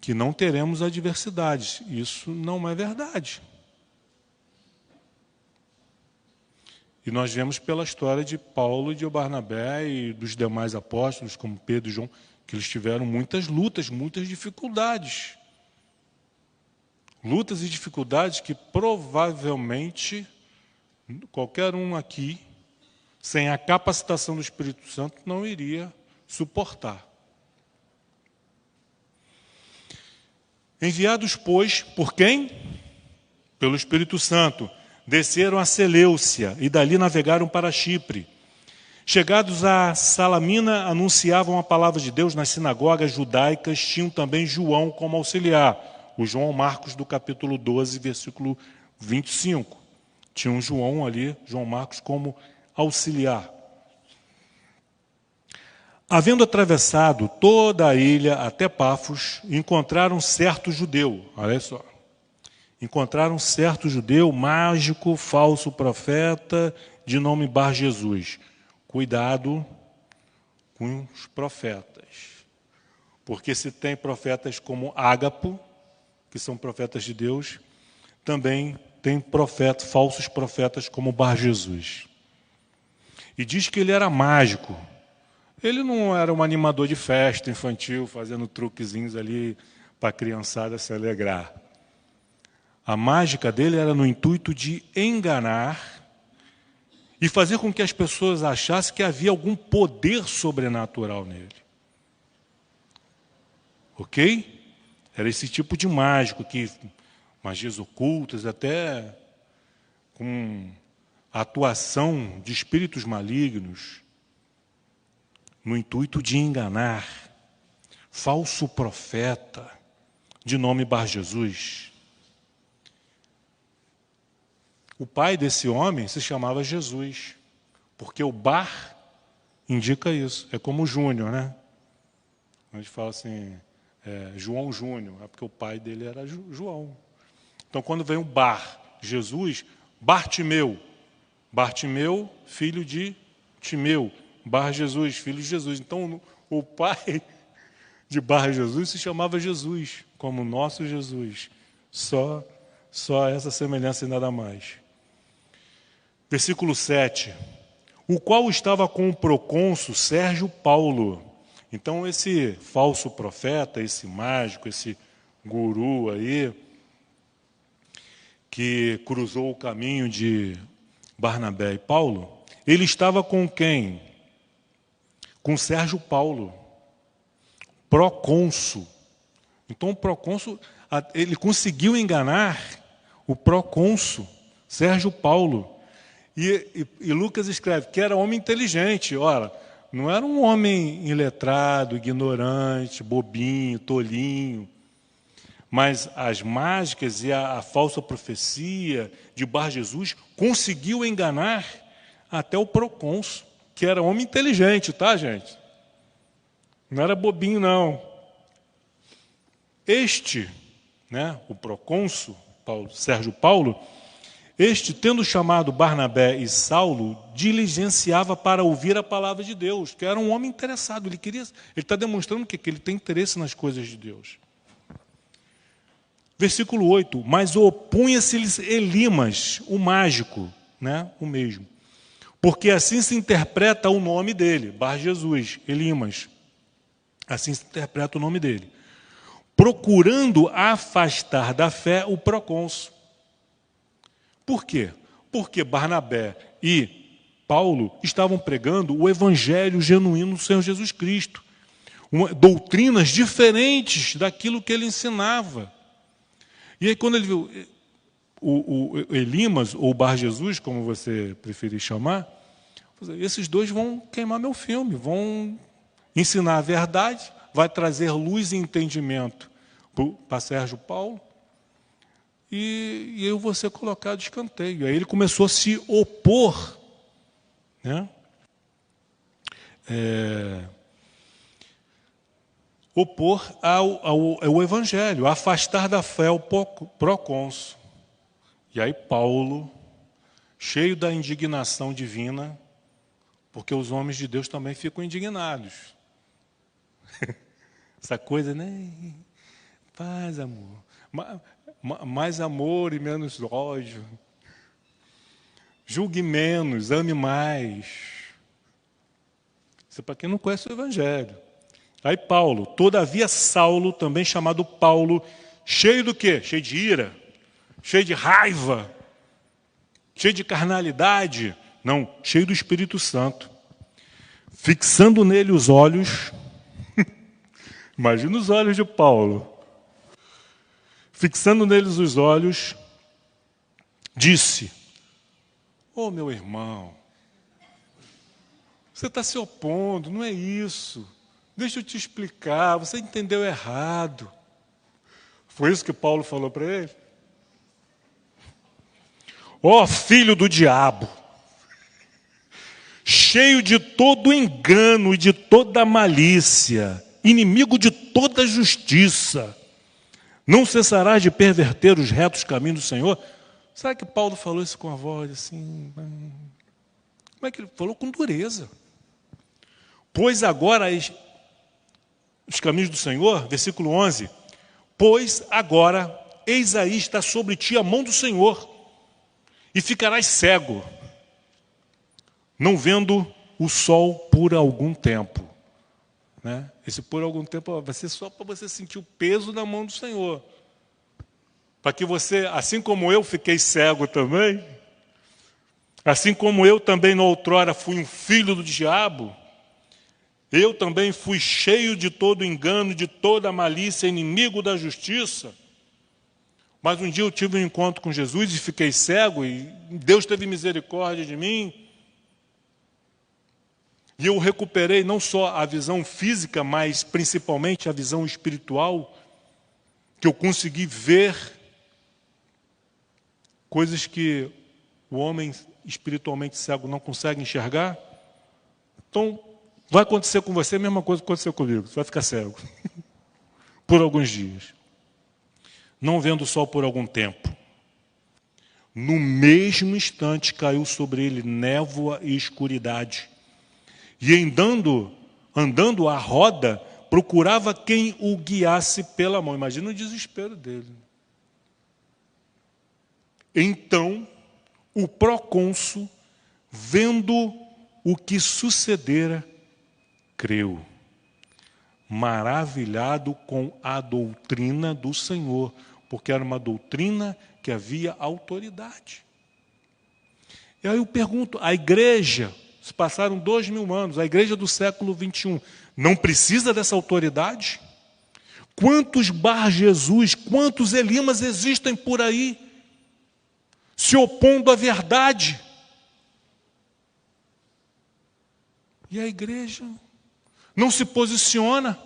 [SPEAKER 1] que não teremos adversidades. Isso não é verdade. E nós vemos pela história de Paulo e de Barnabé e dos demais apóstolos, como Pedro e João, que eles tiveram muitas lutas, muitas dificuldades. Lutas e dificuldades que provavelmente qualquer um aqui, sem a capacitação do Espírito Santo, não iria suportar. Enviados, pois, por quem? Pelo Espírito Santo, desceram a Seleucia e dali navegaram para Chipre. Chegados a Salamina, anunciavam a palavra de Deus nas sinagogas judaicas, tinham também João como auxiliar. O João Marcos do capítulo 12, versículo 25. Tinha um João ali, João Marcos, como auxiliar. Havendo atravessado toda a ilha até Pafos, encontraram certo judeu, olha só. Encontraram certo judeu, mágico, falso profeta, de nome Bar Jesus. Cuidado com os profetas. Porque se tem profetas como Ágapo, que são profetas de Deus, também tem falsos profetas como Bar Jesus. E diz que ele era mágico. Ele não era um animador de festa infantil, fazendo truquezinhos ali para a criançada se alegrar. A mágica dele era no intuito de enganar e fazer com que as pessoas achassem que havia algum poder sobrenatural nele. Ok? Era esse tipo de mágico que magias ocultas, até com a atuação de espíritos malignos, no intuito de enganar, falso profeta, de nome Bar Jesus. O pai desse homem se chamava Jesus, porque o Bar indica isso. É como o Júnior, né? A gente fala assim, João Júnior, é porque o pai dele era João. Então, quando vem o Bar Jesus, Bartimeu, filho de Timeu, Bar Jesus, filho de Jesus. Então, o pai de Bar Jesus se chamava Jesus, como nosso Jesus. Só essa semelhança e nada mais. Versículo 7. O qual estava com o procônsul Sérgio Paulo. Então, esse falso profeta, esse mágico, esse guru aí, que cruzou o caminho de Barnabé e Paulo, ele estava com quem? Com Sérgio Paulo, procônsul. Então, o procônsul, ele conseguiu enganar o procônsul, Sérgio Paulo. E Lucas escreve que era homem inteligente. Ora, não era um homem iletrado, ignorante, bobinho, tolinho. Mas as mágicas e a falsa profecia de Bar Jesus conseguiu enganar até o procônsul, que era homem inteligente, tá, gente? Não era bobinho, não. Este, né, o procônsul, Sérgio Paulo, este, tendo chamado Barnabé e Saulo, diligenciava para ouvir a palavra de Deus, que era um homem interessado. Ele está demonstrando que ele tem interesse nas coisas de Deus. Versículo 8. Mas opunha-se-lhes Elimas, o mágico, né, o mesmo. Porque assim se interpreta o nome dele, Bar Jesus, Elimas. Assim se interpreta o nome dele. Procurando afastar da fé o procônsul. Por quê? Porque Barnabé e Paulo estavam pregando o evangelho genuíno do Senhor Jesus Cristo. Doutrinas diferentes daquilo que ele ensinava. E aí quando ele viu o Elimas, ou Bar Jesus, como você preferir chamar, esses dois vão queimar meu filme, vão ensinar a verdade, vai trazer luz e entendimento para Sérgio Paulo, e eu vou ser colocado de escanteio. Aí ele começou a se opor, né? Opor ao evangelho, afastar da fé o procônsul. E aí Paulo, cheio da indignação divina, porque os homens de Deus também ficam indignados. Essa coisa, né? Paz, amor. Mais amor e menos ódio. Julgue menos, ame mais. Isso é para quem não conhece o evangelho. Aí Paulo, todavia Saulo, também chamado Paulo, cheio do quê? Cheio de ira, cheio de raiva, cheio de carnalidade. Não, cheio do Espírito Santo. Fixando nele os olhos, imagina os olhos de Paulo. Fixando neles os olhos, disse: "Ô meu irmão, você está se opondo, não é isso. Deixa eu te explicar, você entendeu errado." Foi isso que Paulo falou para ele? Ó filho do diabo, cheio de todo engano e de toda malícia, inimigo de toda justiça, não cessarás de perverter os retos caminhos do Senhor? Sabe que Paulo falou isso com a voz assim? Como é que ele falou? Com dureza. Pois agora os caminhos do Senhor, versículo 11, pois agora, eis aí está sobre ti a mão do Senhor, e ficarás cego, não vendo o sol por algum tempo. Né? Esse por algum tempo vai ser só para você sentir o peso da mão do Senhor. Para que você, assim como eu fiquei cego também, assim como eu também no outrora fui um filho do diabo, eu também fui cheio de todo engano, de toda malícia, inimigo da justiça. Mas um dia eu tive um encontro com Jesus e fiquei cego, e Deus teve misericórdia de mim. E eu recuperei não só a visão física, mas principalmente a visão espiritual, que eu consegui ver coisas que o homem espiritualmente cego não consegue enxergar. Então, vai acontecer com você a mesma coisa que aconteceu comigo. Você vai ficar cego por alguns dias, não vendo o sol por algum tempo. No mesmo instante caiu sobre ele névoa e escuridade. E andando à roda, procurava quem o guiasse pela mão. Imagina o desespero dele. Então, o procônsul, vendo o que sucedera, creu, maravilhado com a doutrina do Senhor, porque era uma doutrina que havia autoridade. E aí eu pergunto, a igreja, se passaram 2000 anos, a igreja do século 21, não precisa dessa autoridade? Quantos Bar Jesus, quantos Elimas existem por aí, se opondo à verdade? E a igreja não se posiciona,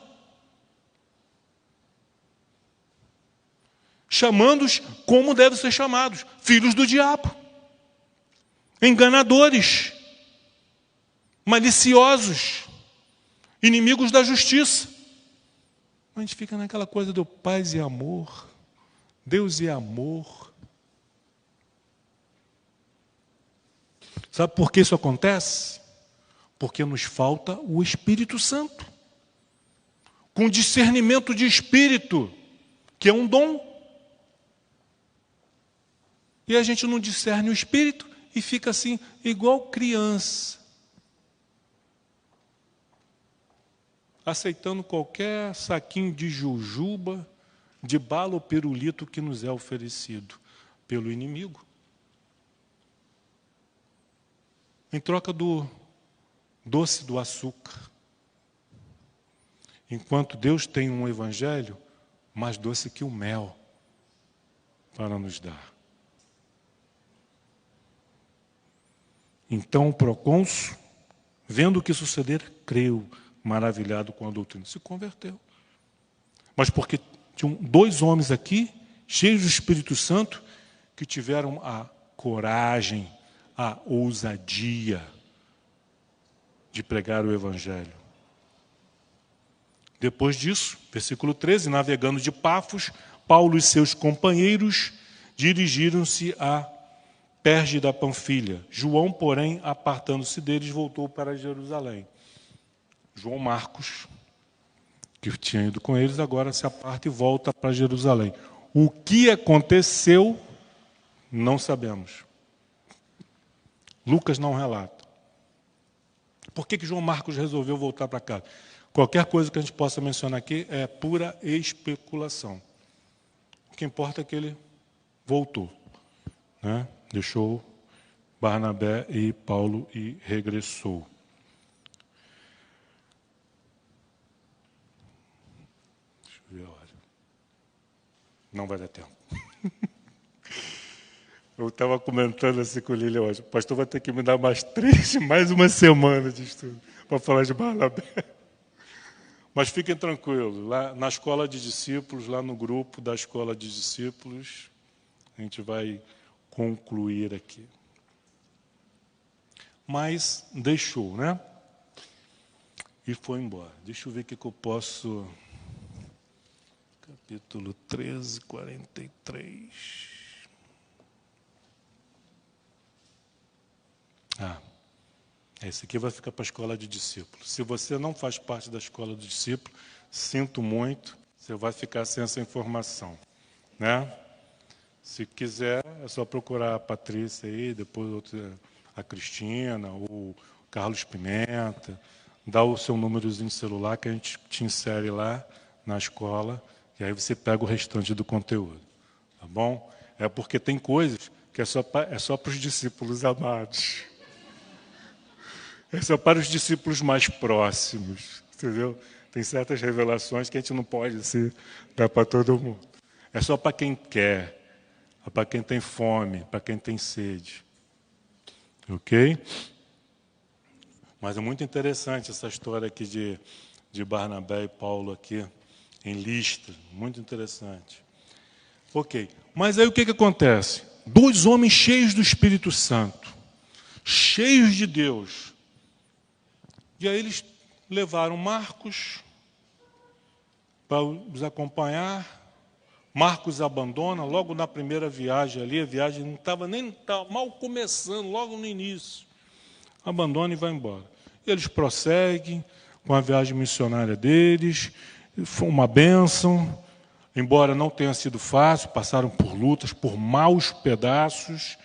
[SPEAKER 1] chamando-os como devem ser chamados, filhos do diabo, enganadores, maliciosos, inimigos da justiça. A gente fica naquela coisa do paz e amor, Deus e amor. Sabe por que isso acontece? Porque nos falta o Espírito Santo, com discernimento de espírito, que é um dom. E a gente não discerne o espírito e fica assim, igual criança, aceitando qualquer saquinho de jujuba, de bala ou pirulito que nos é oferecido pelo inimigo, em troca do doce do açúcar. Enquanto Deus tem um evangelho mais doce que o mel para nos dar. Então o procônsul, vendo o que suceder, creu, maravilhado com a doutrina. Se converteu. Mas porque tinham 2 homens aqui, cheios do Espírito Santo, que tiveram a coragem, a ousadia de pregar o Evangelho. Depois disso, versículo 13, navegando de Pafos, Paulo e seus companheiros dirigiram-se a Perge da Panfilha. João, porém, apartando-se deles, voltou para Jerusalém. João Marcos, que tinha ido com eles, agora se aparta e volta para Jerusalém. O que aconteceu, não sabemos. Lucas não relata. Por que João Marcos resolveu voltar para casa? Qualquer coisa que a gente possa mencionar aqui é pura especulação. O que importa é que ele voltou, né? Deixou Barnabé e Paulo e regressou. Deixa eu ver a hora. Não vai dar tempo. Eu estava comentando assim com o Lília hoje. O pastor vai ter que me dar mais uma semana de estudo para falar de Barnabé. Mas fiquem tranquilos, lá na escola de discípulos, lá no grupo da escola de discípulos, a gente vai concluir aqui. Mas deixou, né? E foi embora. Deixa eu ver o que eu posso... Capítulo 13, 43. Esse aqui vai ficar para a escola de discípulos. Se você não faz parte da escola de discípulos, sinto muito, você vai ficar sem essa informação, né? Se quiser, é só procurar a Patrícia aí, depois a Cristina, ou o Carlos Pimenta, dá o seu númerozinho de celular que a gente te insere lá na escola, e aí você pega o restante do conteúdo, tá bom? É porque tem coisas que é só para os discípulos amados. É só para os discípulos mais próximos, entendeu? Tem certas revelações que a gente não pode dar para todo mundo. É só para quem quer. é para quem tem fome, para quem tem sede. Ok? Mas é muito interessante essa história aqui de Barnabé e Paulo aqui em Listra. Muito interessante. Ok. Mas aí o que acontece? 2 homens cheios do Espírito Santo, cheios de Deus. E aí eles levaram Marcos para os acompanhar. Marcos abandona logo na primeira viagem ali, a viagem não estava nem mal começando, logo no início. Abandona e vai embora. Eles prosseguem com a viagem missionária deles, foi uma bênção, embora não tenha sido fácil, passaram por lutas, por maus pedaços,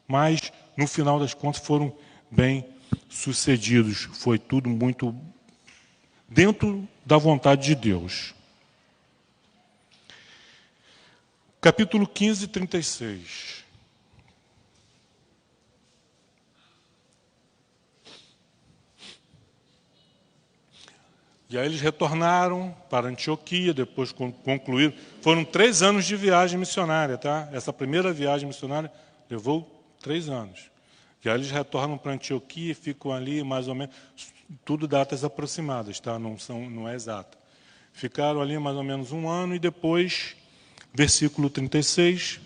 [SPEAKER 1] mas no final das contas foram bem sucedidos. Foi tudo muito dentro da vontade de Deus. Capítulo 15, 36. E aí eles retornaram para Antioquia, depois concluíram. Foram 3 anos de viagem missionária, tá? Essa primeira viagem missionária levou 3 anos. E aí eles retornam para Antioquia e ficam ali mais ou menos, tudo datas aproximadas, tá? Não é exata. Ficaram ali mais ou menos 1 ano e depois, versículo 36,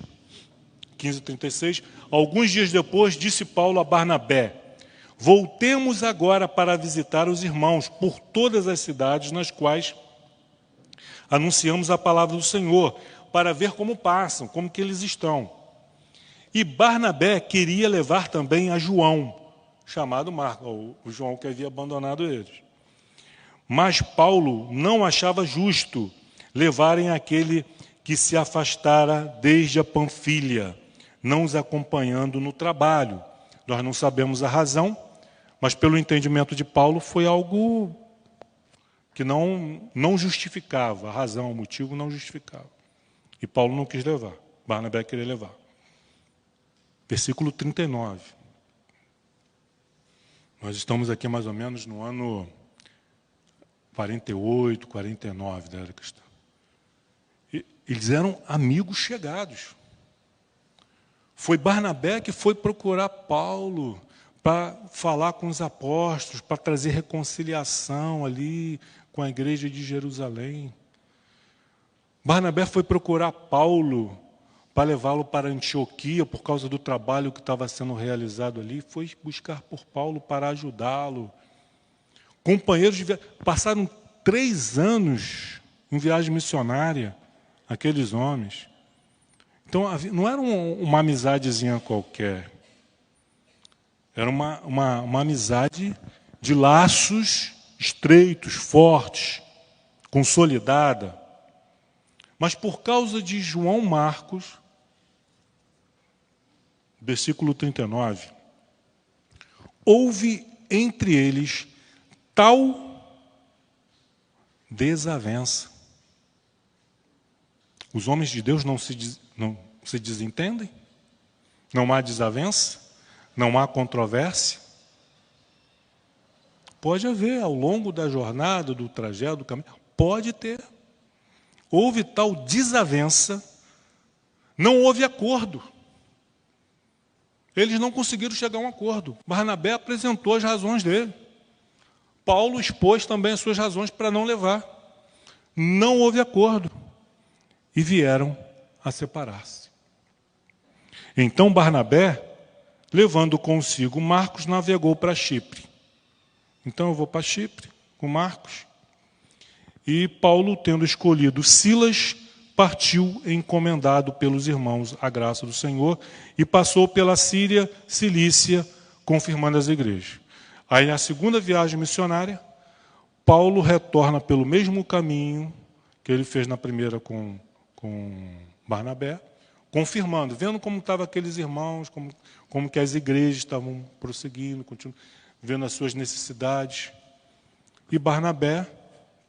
[SPEAKER 1] 15, 36, alguns dias depois disse Paulo a Barnabé: voltemos agora para visitar os irmãos por todas as cidades nas quais anunciamos a palavra do Senhor, para ver como passam, como que eles estão. E Barnabé queria levar também a João, chamado Marcos, o João que havia abandonado eles. Mas Paulo não achava justo levarem aquele que se afastara desde a Panfilha, não os acompanhando no trabalho. Nós não sabemos a razão, mas pelo entendimento de Paulo foi algo que não justificava, a razão, o motivo não justificava. E Paulo não quis levar, Barnabé queria levar. Versículo 39. Nós estamos aqui mais ou menos no ano 48, 49 da era cristã. E eles eram amigos chegados. Foi Barnabé que foi procurar Paulo para falar com os apóstolos, para trazer reconciliação ali com a igreja de Jerusalém. Barnabé foi procurar Paulo para levá-lo para Antioquia por causa do trabalho que estava sendo realizado ali. Foi buscar por Paulo para ajudá-lo. Companheiros de viagem, passaram 3 anos em viagem missionária, aqueles homens. Então, não era uma amizadezinha qualquer. Era uma amizade de laços estreitos, fortes, consolidada. Mas por causa de João Marcos, versículo 39, houve entre eles tal desavença. Os homens de Deus não se desentendem? Não há desavença? Não há controvérsia? Pode haver ao longo da jornada, do trajeto, do caminho. Pode ter. Houve tal desavença, não houve acordo. Eles não conseguiram chegar a um acordo. Barnabé apresentou as razões dele. Paulo expôs também as suas razões para não levar. Não houve acordo. E vieram a separar-se. Então Barnabé, levando consigo Marcos, navegou para Chipre. Então eu vou para Chipre com Marcos. E Paulo, tendo escolhido Silas, partiu encomendado pelos irmãos à graça do Senhor e passou pela Síria, Cilícia, confirmando as igrejas. Aí, na segunda viagem missionária, Paulo retorna pelo mesmo caminho que ele fez na primeira com Barnabé, confirmando, vendo como estavam aqueles irmãos, como que as igrejas estavam prosseguindo, vendo as suas necessidades. E Barnabé,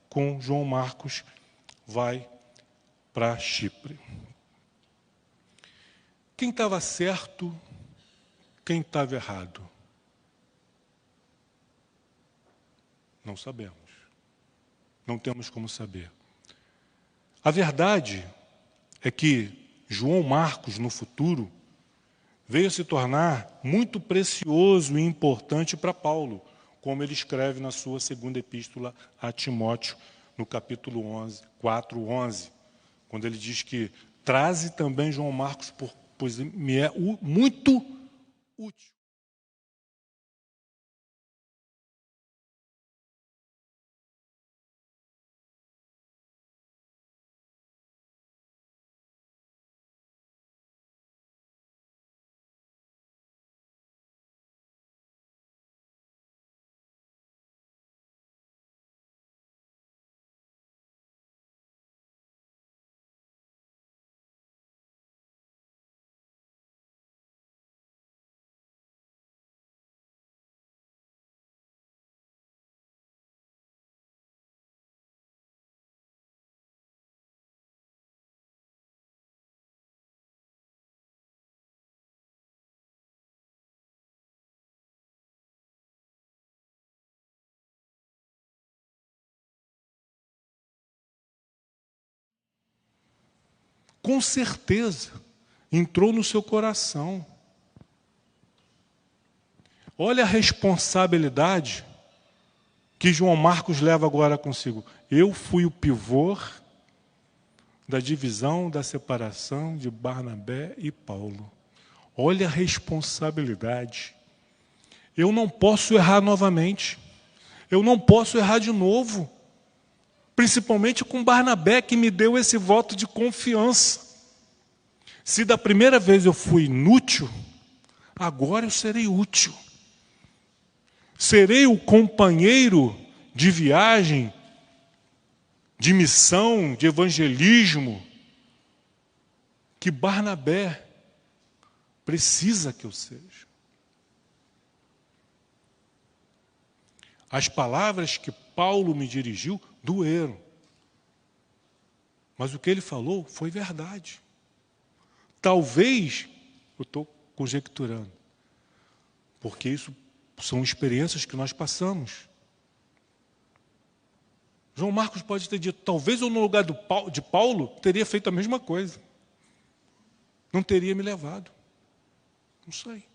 [SPEAKER 1] com João Marcos, vai para Chipre. Quem estava certo, quem estava errado? Não sabemos. Não temos como saber. A verdade é que João Marcos, no futuro, veio a se tornar muito precioso e importante para Paulo, como ele escreve na sua segunda epístola a Timóteo, no capítulo 11, 4:11, quando ele diz que traze também João Marcos, pois me é muito útil. Com certeza, entrou no seu coração. Olha a responsabilidade que João Marcos leva agora consigo. Eu fui o pivô da divisão, da separação de Barnabé e Paulo. Olha a responsabilidade. Eu não posso errar novamente. Eu não posso errar de novo. Principalmente com Barnabé, que me deu esse voto de confiança. Se da primeira vez eu fui inútil, agora eu serei útil. Serei o companheiro de viagem, de missão, de evangelismo, que Barnabé precisa que eu seja. As palavras que Paulo me dirigiu doeram. Mas o que ele falou foi verdade. Talvez, eu estou conjecturando, porque isso são experiências que nós passamos. João Marcos pode ter dito, talvez eu no lugar de Paulo teria feito a mesma coisa. Não teria me levado. Não sei.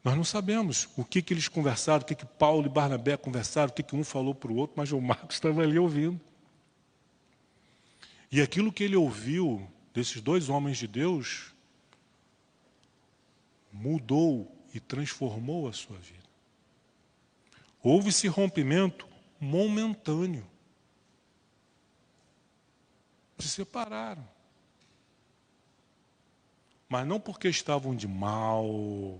[SPEAKER 1] Nós não sabemos o que eles conversaram, o que Paulo e Barnabé conversaram, o que um falou para o outro, mas João Marcos estava ali ouvindo. E aquilo que ele ouviu desses dois homens de Deus mudou e transformou a sua vida. Houve esse rompimento momentâneo. Se separaram. Mas não porque estavam de mal.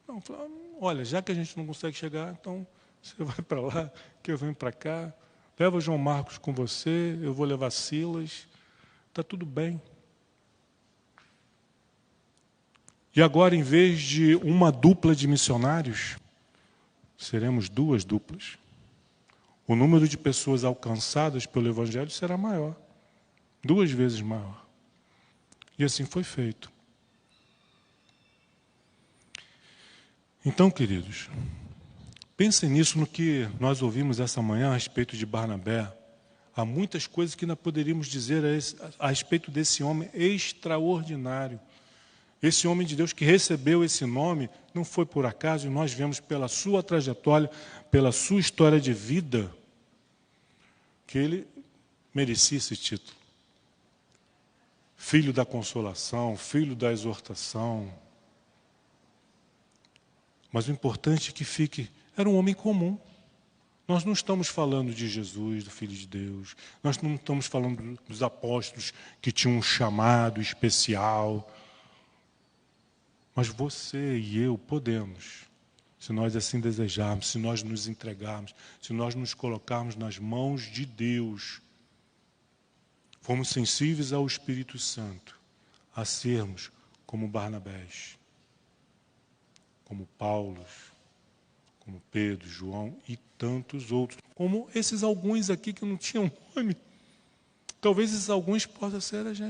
[SPEAKER 1] Não, falaram, olha, já que a gente não consegue chegar, então você vai para lá, que eu venho para cá. Leva João Marcos com você, eu vou levar Silas. Está tudo bem. E agora, em vez de uma dupla de missionários, seremos duas duplas. O número de pessoas alcançadas pelo Evangelho será maior. 2 vezes maior. E assim foi feito. Então, queridos, pensem nisso no que nós ouvimos essa manhã a respeito de Barnabé. Há muitas coisas que ainda poderíamos dizer a respeito desse homem extraordinário. Esse homem de Deus que recebeu esse nome não foi por acaso, e nós vemos pela sua trajetória, pela sua história de vida, que ele merecia esse título. Filho da consolação, filho da exortação. Mas o importante é que fique, era um homem comum. Nós não estamos falando de Jesus, do Filho de Deus. Nós não estamos falando dos apóstolos que tinham um chamado especial. Mas você e eu podemos, se nós assim desejarmos, se nós nos entregarmos, se nós nos colocarmos nas mãos de Deus, fomos sensíveis ao Espírito Santo, a sermos como Barnabés, como Paulo, como Pedro, João e tantos outros, como esses alguns aqui que não tinham nome. Talvez esses alguns possam ser a gente.